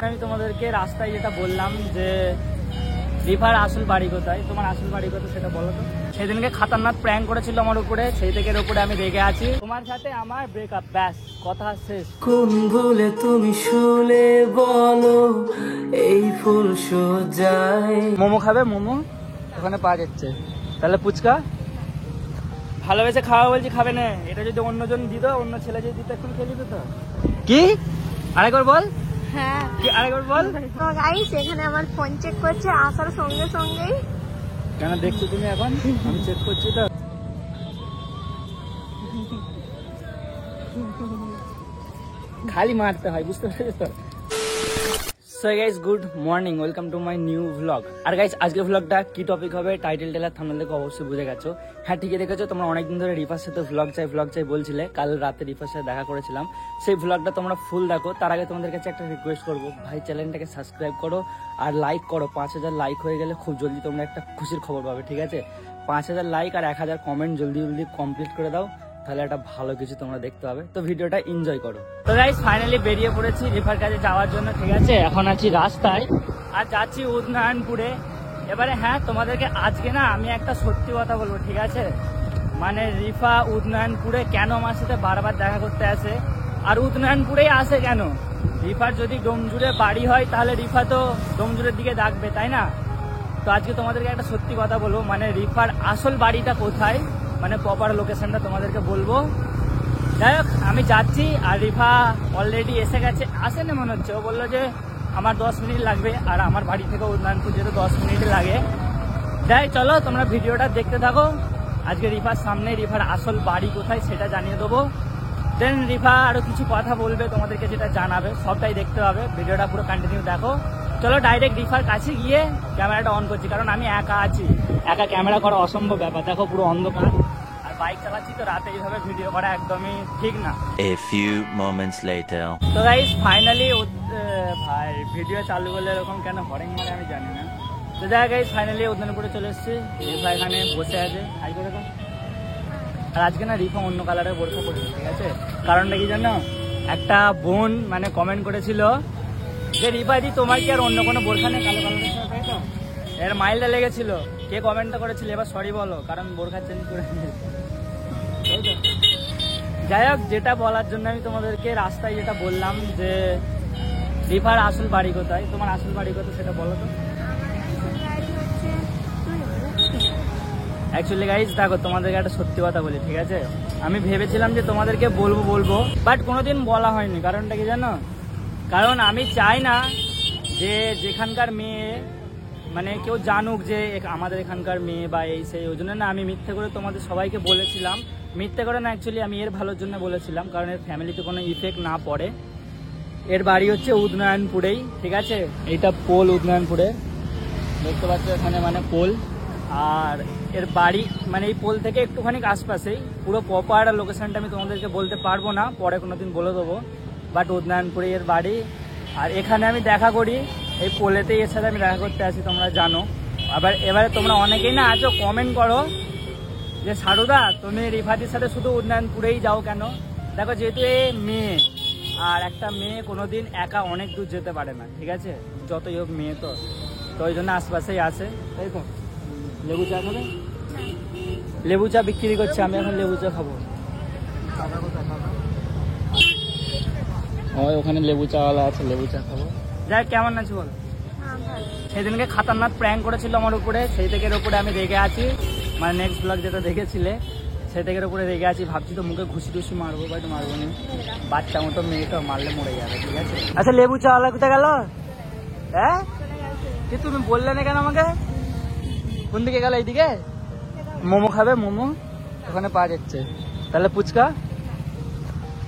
আমি তোমাদেরকে রাস্তায় যেটা বললাম যে রিফার আসল বাড়ি কোথায়, তোমার আসল বাড়ি কোথায় সেটা বলো তো। সেদিনকে খাতারনাক প্র্যাঙ্ক করেছিল আমার উপরে, সেই থেকে উপরে আমি রেগে আছি। তোমার সাথে আমার ব্রেকআপ, ব্যাস কথা শেষ। কোন ভুলে তুমি শুলে বলো এই ফুল সোজায়। মোমো খাবে? মোমো ওখানে পাওয়া যাচ্ছে। তাহলে ফুচকা ভালোবেসে খাওয়া বলছি, খাবে না। এটা যদি অন্যজন দিত, অন্য ছেলে যদি দিত, এখন খেয়ে দিত। কি আরেকবার বল। হ্যাঁ কি আরেকবার বল। তো গাইস এখানে আমার ফোন চেক করছে আসার সঙ্গে সঙ্গেই। কেন দেখছো তুমি এখন? আমি চেক করছি তো। খালি মারতে হয়, বুঝতে পেরেছো তো। So guys good morning, welcome to my new vlog. আর গাইস আজকের ভ্লগটা কি টপিক হবে টাইটেল টেলার থাম্বনেল দেখে অবশ্যই বুঝে গেছো। হ্যাঁ ঠিকই দেখেছো, তোমরা অনেকদিন ধরে রিফার সাথে ভ্লগ চাই বলছিলে। কাল রাতে রিফার সাথে দেখা করেছিলাম, সেই ভ্লগটা তোমরা ফুল দেখো। তার আগে তোমাদের কাছে একটা রিকোয়েস্ট করবো, ভাই চ্যানেলটাকে সাবস্ক্রাইব করো আর লাইক করো। 5000 লাইক হয়ে গেলে খুব জলদি তোমরা একটা খুশির খবর পাবে, ঠিক আছে? 5000 লাইক আর 1000 কমেন্ট জলদি কমপ্লিট করে দাও, তাহলে একটা ভালো কিছু তোমরা দেখতে পাবে। তো ভিডিওটা এনজয় করো। তো গাইস ফাইনালি বেরিয়ে পড়েছি রিফার কাছে যাওয়ার জন্য, ঠিক আছে? এখন আছি রাস্তায় আর যাচ্ছি উদয়নপুরে। এবারে হ্যাঁ তোমাদেরকে আজকে না আমি একটা সত্যি কথা বলবো, ঠিক আছে? মানে রিফা উদয়নপুরে কেন আমার সাথে বারবার দেখা করতে আসে, আর উদয়নপুরেই আসে কেন? রিফার যদি ডোমজুড়ে বাড়ি হয় তাহলে রিফা তো ডোমজুড়ের দিকে ডাকবে, তাই না? তো আজকে তোমাদেরকে একটা সত্যি কথা বলবো, মানে রিফার আসল বাড়িটা কোথায়, মানে প্রপার লোকেশনটা তোমাদেরকে বলবো। যাই হোক আমি যাচ্ছি আর রিফা অলরেডি এসে গেছে। আসেনি মনে হচ্ছে, ও বললো যে আমার 10 মিনিট লাগবে, আর আমার বাড়ি থেকে উদয়নপুর যেতে 10 মিনিট লাগে। যাই চলো তোমরা ভিডিওটা দেখতে থাকো। আজকে রিফার সামনে রিফার আসল বাড়ি কোথায় সেটা জানিয়ে দেবো। দেন রিফা আরো কিছু কথা বলবে তোমাদেরকে, যেটা জানাবে, সবটাই দেখতে হবে। ভিডিওটা পুরো কন্টিনিউ দেখো। চলো ডাইরেক্ট রিফার কাছে গিয়ে ক্যামেরাটা অন করছি, কারণ আমি একা আছি, একা ক্যামেরা করা অসম্ভব ব্যাপার। দেখো পুরো অন্ধকার, আর বাইক চালাচ্ছি তো রাতে এইভাবে ভিডিও করা একদমই ঠিক না। A few moments later. তো গাইস ফাইনালি ভাই ভিডিও চালু করলে এরকম কেন হরেন মারে আমি জানি না। তো যাই গাইস ফাইনালি উদয়নপুরে চলে এসেছি। রিফা এখানে বসে আছে, হাই করে দেখো। আর আজকে না রিফা অন্য কালারের বোরখা পরেছে, ঠিক আছে? কারণটা কি জানো? একটা বোন মানে কমেন্ট করেছিল যে রিফা দি তোমার কি আর অন্য কোনো বোরখা নেই কালো কালারের সাথে, তাই তো? এর মাইলটা লেগেছিল। কে কমেন্টটা করেছিল এবার সরি বলো, কারণ বোরখা চেঞ্জ করে নিয়েছে। যাই হোক যেটা বলার জন্য আমি তোমাদেরকে রাস্তায় যেটা বললাম যে রিফার আসল বাড়ি কোথায়, তোমার আসল বাড়ি কোথায় সেটা বলো তো। অ্যাকচুয়ালি গাইজ দেখো তোমাদেরকে একটা সত্যি কথা বলি, ঠিক আছে? আমি ভেবেছিলাম যে তোমাদেরকে বলবো বাট কোনোদিন বলা হয়নি। কারণটা কি জানো? কারণ আমি চাই না যে যেখানকার মেয়ে মানে কেউ জানুক যে আমাদের এখানকার মেয়ে বা এই সেই। ওই জন্য না আমি মিথ্যে করে তোমাদের সবাইকে বলেছিলাম। মিথ্যে করে না, অ্যাকচুয়ালি আমি এর ভালোর জন্য বলেছিলাম, কারণ এর ফ্যামিলিতে কোনো ইফেক্ট না পড়ে। এর বাড়ি হচ্ছে উদয়নপুরেই, ঠিক আছে? এইটা পোল উদয়নপুরে দেখতে পাচ্ছ, এখানে মানে পোল। আর এর বাড়ি মানে এই পোল থেকে একটুখানি আশপাশেই। পুরো প্রপার লোকেশনটা আমি তোমাদেরকে বলতে পারবো না, পরে কোনোদিন বলে দেবো। বাট উদয়নপুরে এর বাড়ি। আর এখানে আমি দেখা করি, এই পোলেতেই এর সাথে আমি দেখা করতে আসি, তোমরা জানো। আবার এবারে তোমরা অনেকেই না আজও কমেন্ট করো যে সারুদা তুমি রিফাদির সাথে শুধু উদয়নপুরেই যাও কেন? দেখো যেহেতু এ মেয়ে, আর একটা মেয়ে কোনোদিন একা অনেক দূর যেতে পারে না, ঠিক আছে? যতই হোক মেয়ে তো ওই জন্য আশপাশেই আসে, তাই তো? লেবু চা খাবে? লেবু চা বিক্রি করছে, আমি এখন লেবু চা খাবো। ওখানে লেবু চাওয়ালা আছে, লেবু চা খাবো। যাই কেমন আছো বল? সেদিনকে খাতারনাক প্র্যাঙ্ক করেছিল আমার উপরে, সেই থেকে উপরে আমি রেগে আছি। মানে নেক্সট ব্লগ যেটা দেখেছিলে সেই থেকে উপরে রেগে আছি। ভাবছি তো মুখে ঘুষি টুসি মারবো, বাট মারবো না, বাচ্চা মতো মেয়েটা মারলে মরে যাবে, ঠিক আছে? আচ্ছা লেবু চাওয়ালা কোথায় গেল? হ্যাঁ কি তুমি বললে না কেন আমাকে? কোন দিকে গেল? এইদিকে? মোমো খাবে? মোমো ওখানে পাওয়া যাচ্ছে। তাহলে ফুচকা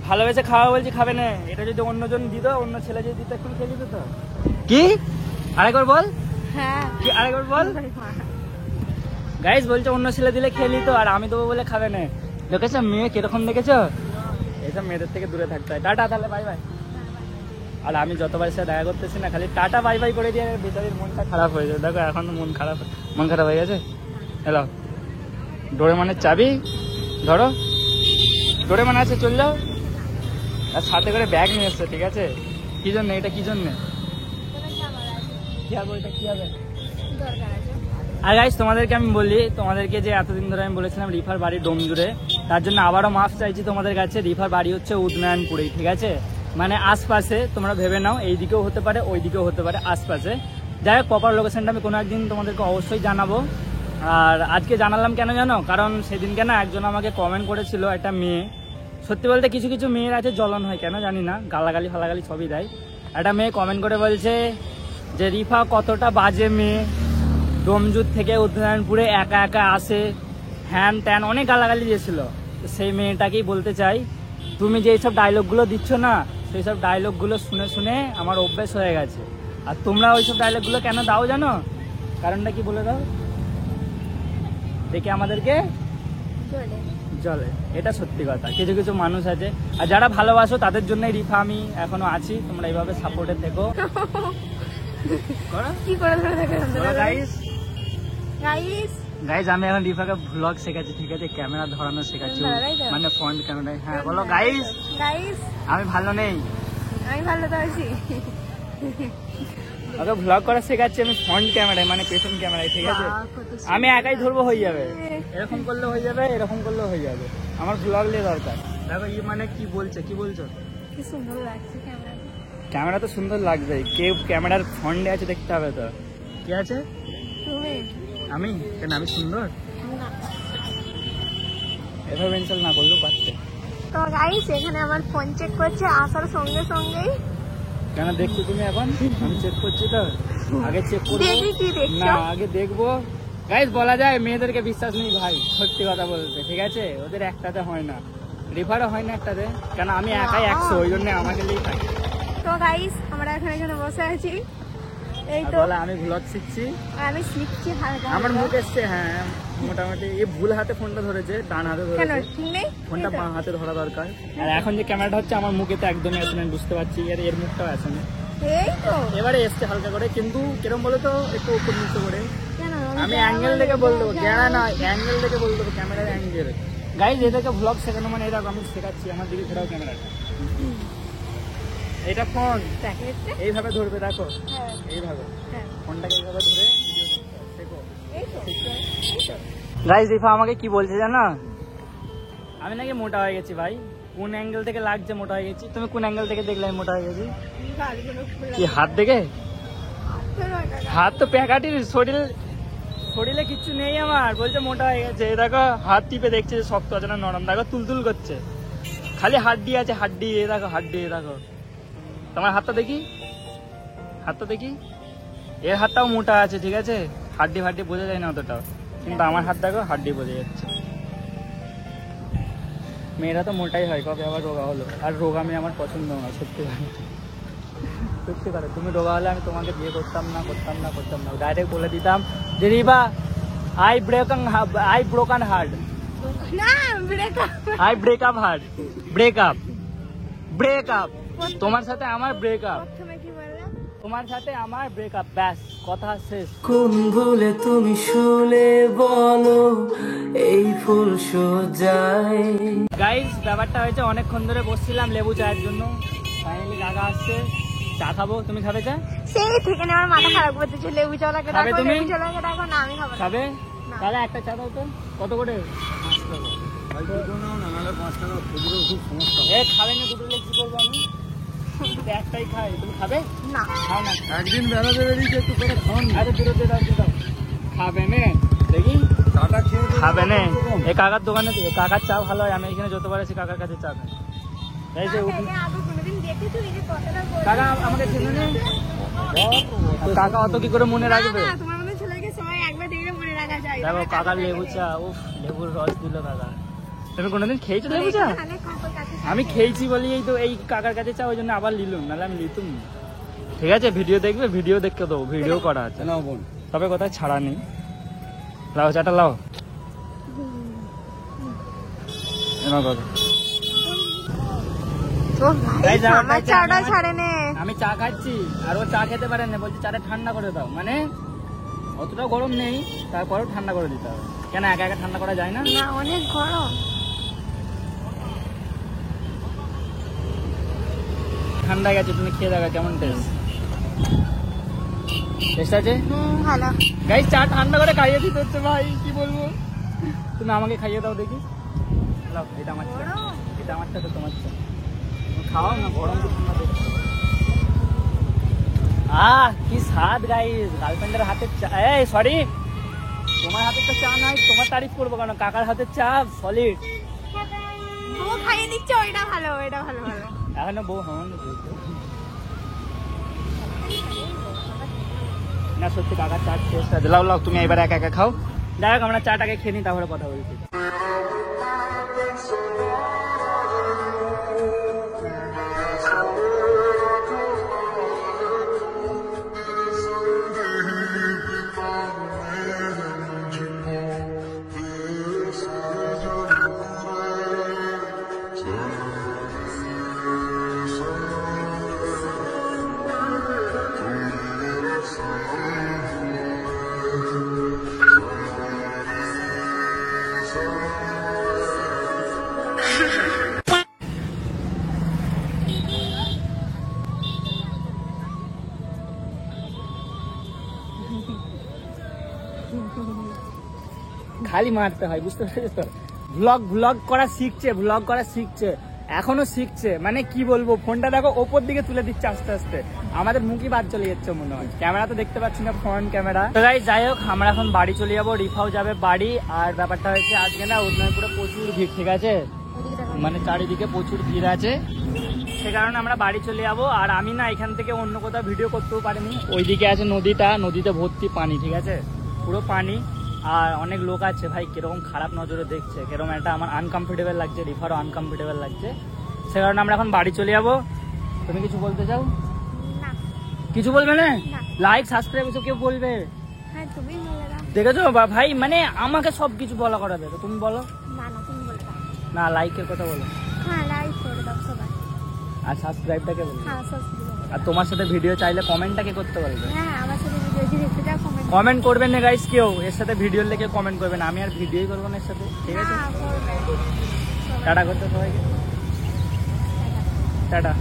ভালোবেসে খাওয়া বলছি, খাবে না। এটা যদি অন্যজন দিত, অন্য ছেলে যদি দিত, এখন খেয়ে দিত তো। কি আরেকবার বল। হ্যাঁ কি আরেকবার বল। গাইস বলছে অন্য ছেলে দিলে খেয়ে নিত, আর আমি দেবো বলে খাবে না। দেখেছো মেয়ে কিরকম দেখেছো? এইসব মেয়েদের থেকে দূরে থাকতে হয়। টাটা, তাহলে বাই বাই। আর আমি যতবার সে দেখা করতেছি না, খালি টাটা বাই বাই করে দিয়ে ভিতরের মনটা খারাপ হয়ে যায়। দেখো এখন মন খারাপ হয়ে গেছে। হ্যালো ডোরেমনের চাবি ধরো, ডোরেমন আছে, চল যাও। আর সাথে করে ব্যাগ নিয়ে এসছে, ঠিক আছে? কি জন্য এটা? কি জন্য কি হবে ওইটা কি হবে? দরকার আছে। আর গাইস তোমাদেরকে আমি বলি, তোমাদেরকে যে এতদিন ধরে আমি বলেছিলাম রিফার বাড়ি ডোমজুড়ে, তার জন্য আবারও মাফ চাইছি তোমাদের কাছে। রিফার বাড়ি হচ্ছে উদয়নপুরেই, ঠিক আছে? মানে আশপাশে, তোমরা ভেবে নাও এই দিকেও হতে পারে ওই দিকেও হতে পারে, আশপাশে। যাই হোক, প্রপার লোকেশনটা আমি কোনো একদিন তোমাদেরকে অবশ্যই জানাবো। আর আজকে জানালাম কেন জানো? কারণ সেদিনকে না একজন আমাকে কমেন্ট করেছিল, একটা মেয়ে, সত্যি বলতে কিছু কিছু মেয়ের আছে জ্বলন হয় কেন জানি না, গালাগালি ফালাগালি সবই দেয়। একটা মেয়ে কমেন্ট করে বলছে যে রিফা কতটা বাজে মেয়ে, ডোমজুর থেকে উদয়নপুরে একা একা আসে, হ্যান ত্যান, অনেক গালাগালি দিয়েছিল। তো সেই মেয়েটাকেই বলতে চাই, তুমি যে এইসব ডায়লগগুলো দিচ্ছ না, সেই সব ডায়লগগুলো শুনে শুনে আমার অভ্যেস হয়ে গেছে। আর তোমরা ওইসব ডায়লগগুলো কেন দাও জানো? কারণটা কি বলে দাও দেখে আমাদেরকে চলে। জলে। এটা সত্যি কথা, কিছু কিছু মানুষ আছে। আর যারা ভালোবাসো তাদের জন্যই রিফা আমি এখনো আছি, তোমরা এইভাবে সাপোর্টে থেকো। কি করে ধরে থাকে গাইস গাইস? গাইজ আমি এখন রিফাকে ভ্লগ শেখাচ্ছি, ঠিক আছে? ক্যামেরা ধরানো শেখাচ্ছি, মানে ফ্রন্ট ক্যামেরায়। হ্যাঁ বলো গাইজ। গাইস আমি ভালো নেই, আমি ভালো তো আছি। ওকে ভ্লগ করা শেখাচ্ছি আমি ফ্রন্ট ক্যামেরায়, মানে পেছন ক্যামেরায়, ঠিক আছে? আমি একাই ধরবো, হয়ে যাবে। এরকম করলে হয়ে যাবে, এরকম করলে হয়ে যাবে। আমার ভ্লগ নিয়ে দরকার। দেখো ই মানে কি বলছে, কি বলছো? কি সুন্দর লাগছে ক্যামেরা। ক্যামেরা তো সুন্দর লাগবে, কেউ ক্যামেরার ফ্রন্টে আছে দেখতে হবে তো। কি আছে? তুমি? আমি কেন, আমি সুন্দর? না। এভাবে মেনশন না করলেও পারতে। তো গাইস এখানে আমার ফোন চেক করছে আসার সঙ্গে সঙ্গেই। কেন দেখছো তুমি এখন? আমি চেক করছি তো, আগে চেক করবো দেখি কি দেখছো? না, আগে দেখবো। গাইস বলা যায় মেয়েদেরকে বিশ্বাস নেই ভাই, সত্যি কথা বলতে, ঠিক আছে? ওদের একটাতে হয় না, রিফারও হয় না একটাতে। কেন আমি একাই 100, ওই জন্য আমাকে নিয়েই থাকি। তো গাইস আমরা এখন এখানে বসে আছি, এই আর তো বলে আমি ভ্লগ শিখছি, আমি শিখছি হালকা আমার হালকা। মুখ এসছে। হ্যাঁ মোটামুটি। এই ভুল হাতে ফোনটা ধরেছে, ডান হাতে কেন ধরেছে। ঠিক নেই? ফোনটা বাঁ হাতে ধরা দরকার। আর এখন যে ক্যামেরাটা হচ্ছে আমার মুখে তো একদমই আসে না, আমি বুঝতে পারছি। এর মুখটাও আসে না, এই তো এবারে এসছে হালকা করে, কিন্তু কিরম বলে তো একটু উপর নিচে করে। কেন আমি অ্যাঙ্গেল দেখে বল দেবো, ক্যামেরা না, অ্যাঙ্গেল দেখে বল দেবো, ক্যামেরার অ্যাঙ্গেল। গাইজ এটাকে ভ্লগ শেখানো মানে এরকম, আমি শেখাচ্ছি। আমার দিকে ঘেরাও ক্যামেরাটা, এটা ফোন দেখেছে? এইভাবে ধরবে, দেখো হ্যাঁ এইভাবে হ্যাঁ ফোনটাকে এইভাবে ধরে ভিডিও শেখো। এই তো এই তো। গাইজ রিফা আমাকে কি বলছে জানো? আমি নাকি মোটা হয়ে গেছি। ভাই কোন অ্যাঙ্গেল থেকে লাগছে মোটা হয়ে গেছি? তুমি কোন অ্যাঙ্গেল থেকে দেখলে আমি মোটা হয়ে গেছি? গালগুলো খোলা। কি হাত দেখে? চলো এটা। হাত তো প্যাকাটির, শরীরে কিচ্ছু নেই আমার, বলছে মোটা হয়ে গেছে। এই দেখো হাত টিপে দেখছে যে শক্ত আছে না নরম, দেখো তুলতুল করছে, খালি হাড্ডি আছে, হাড্ডি। এই দেখো হাড্ডি, এই দেখো। তোমার হাতটা দেখি, হাতটা দেখি। এর হাতটাও মোটা আছে, ঠিক আছে? হাড্ডি ফাড্ডি বোঝা যায় না অতটাও, কিন্তু আমার হাত দেখো হাড্ডি বোঝা যাচ্ছে। মেয়েরা তো মোটাই হয়, কবে আবার রোগা হলো। আর রোগামি আমার পছন্দ না, সত্যি সত্যি কথা। তুমি রোগা হলে আমি তোমাকে বিয়ে করতাম না, করতাম না, করতাম না। ডাইরেক্ট বলে দিতাম যে রিবা আই ব্রোকন হার্ট, না breakup. I breakup heart, breakup. তোমার সাথে আমার ব্রেকআপ, প্রথমে কি বললে? তোমার সাথে আমার ব্রেকআপ, ব্যাস কথা শেষ। কোন ভুলে তুমি শুলে বলো এই ফুল সোজায়। গাইস ব্যাপারটা হয়েছে, অনেকক্ষণ ধরে বসছিলাম লেবু চায়ের জন্য, ফাইনালি কাকা আসছে, চা খাবো। তুমি খাবে চা? সেই থেকে না আমার মাথা খারাপ করতেছে। লেবু চলাকে খাবে ডাকো, তুমি? লেবু চলাকে ডাকো। না আমি খাবো না। খাবে? না। তাহলে একটা চা দাও তো। কত করে? 5 টাকা। এ খাবে না, দুটো লেগ কি করবো আমি? শুধু একটাই খাই, তুমি খাবে? না। খাও না, একদিন বেড়াতে বেরিয়েছে একটু করে খাও। আরে দুটো দিয়ে দাও, দিয়ে দাও। খাবে না দেখি, খাবে না। এই কাকার দোকানে, কাকার চা ভালো হয়, আমি এখানে যতবার আছি কাকার কাছে চা খাই। তাই যে আগে আগে কোনোদিন দেখেছো এই যে কতটা বড়? কাকা আমাকে চিনে নেই, কাকা অত কি করে মনে রাখবে? না, তোমার মতো ছেলেকে সবাই একবার দেখলে মনে রাখা যায়। দেখো কাকার লেবু চা, উফ লেবুর রস দিল কাকা। তুমি কোনোদিন খেয়েছো লেবু চা? তাহলে কাকার কাছে আমি খেয়েছি বলি এই তো এই কাকার কাছে চা, ওই জন্য আবার নিলুম, নাহলে আমি নিতুম না। ঠিক আছে ভিডিও দেখবে, ভিডিও দেখতে দেবো, ভিডিও করা আছে, তবে কোথায় ছাড়া নেই। লাও চাটা লাও, এনাও দাও। তো ভাই এই জায়গাটা আমার হচ্ছে চাটা আমার- ছাড়ে নে। আমি চা খাচ্ছি আর ও চা খেতে পারে না, বলছে চাটা ঠান্ডা করে দাও। মানে অতটা গরম নেই, তারপরেও ঠান্ডা করে দিতে হবে। কেন একা একা ঠান্ডা করা যায় না? না অনেক গরম। ঠান্ডা গেছে, তুমি খেয়ে দেখো কেমন টেস্ট। টেস্ট আছে ভালো। গাইস চা ঠান্ডা করে খাইয়ে দিতে হচ্ছে ভাই, কি বলবো। তুমি আমাকে খাইয়ে দাও দেখি। লাও, এটা আমার চা, এটা আমার চা, তো তোমার চা। তুমি খাও না, গরম তো ঠান্ডা দেখো। কি স্বাদ গাইস, গার্লফ্রেন্ডের হাতের চা। এই সরি, তোমার হাতের তো চা নাই, তোমার তারিফ করবো কেন? কাকার হাতের চা সলিড। ও খাইয়ে দিচ্ছে, ওইটা ভালো, ওইটা ভালো ভালো। এখনো বউ হন না, সত্যি কাকার চা টেস্ট আছে। লাও লাও, তুমি এবার একা একা খাও। যাই হোক, আমরা চাটাকে খেয়ে নিই, তারপরে কথা বলছি। খালি মারতে হয়, বুঝতে পারছো তো। ভ্লগ করা শিখছে, এখনো শিখছে। মানে কি বলবো, ফোনটা দেখো ওপর দিকে তুলে দিচ্ছে আস্তে আস্তে, আমাদের মুখই বাদ চলে যাচ্ছে মনে হয়। ক্যামেরা তো দেখতে পাচ্ছি না, ফ্রন্ট ক্যামেরা। তো গাইস যাই হোক, আমরা এখন বাড়ি চলে যাবো, রিফাও যাবে বাড়ি। আর ব্যাপারটা হচ্ছে আজকে না উদয়পুরে প্রচুর ভিড়, ঠিক আছে, মানে চারিদিকে প্রচুর ভিড় আছে, সে কারণে আমরা বাড়ি চলে যাবো। আর আমি না এখান থেকে অন্য কোথাও ভিডিও করতেও পারিনি। ওইদিকে আছে নদীটা, নদীতে ভর্তি পানি, ঠিক আছে, পুরো পানি। আর অনেক লোক আছে ভাই, কিরকম খারাপ নজরে দেখছে, কিরকম একটা আমার আনকমফোর্টেবল লাগছে, রিফারও আনকমফোর্টেবল লাগছে। সে কারণে আমরা এখন বাড়ি চলে যাবো। তুমি কিছু বলতে চাও? না। কিছু বলবে না? না। লাইক সাবস্ক্রাইব এসব কেউ বলবে? হ্যাঁ তুমি বলে দাও। দেখেছো ভাই, মানে আমাকে সবকিছু বলা করা দেবে, তুমি বলো না না, তুমি বলে দাও। না। লাইকের কথা বলো, হ্যাঁ লাইক করে দাও সবাই। আর সাবস্ক্রাইবটাকে বলবে। হ্যাঁ সাবস্ক্রাইব। আর তোমার সাথে ভিডিও চাইলে কমেন্টটাকে করতে বলবে। হ্যাঁ আমার সাথে ভিডিও যদি দেখতে চাও কমেন্ট। কমেন্ট করবেন না গাইস, কেউ এর সাথে ভিডিও লেগে কমেন্ট করবেন, আমি আর ভিডিওই করবো না এর সাথে, ঠিক আছে। হ্যাঁ করবে। টাটা করতে সবাইকে, টাটা।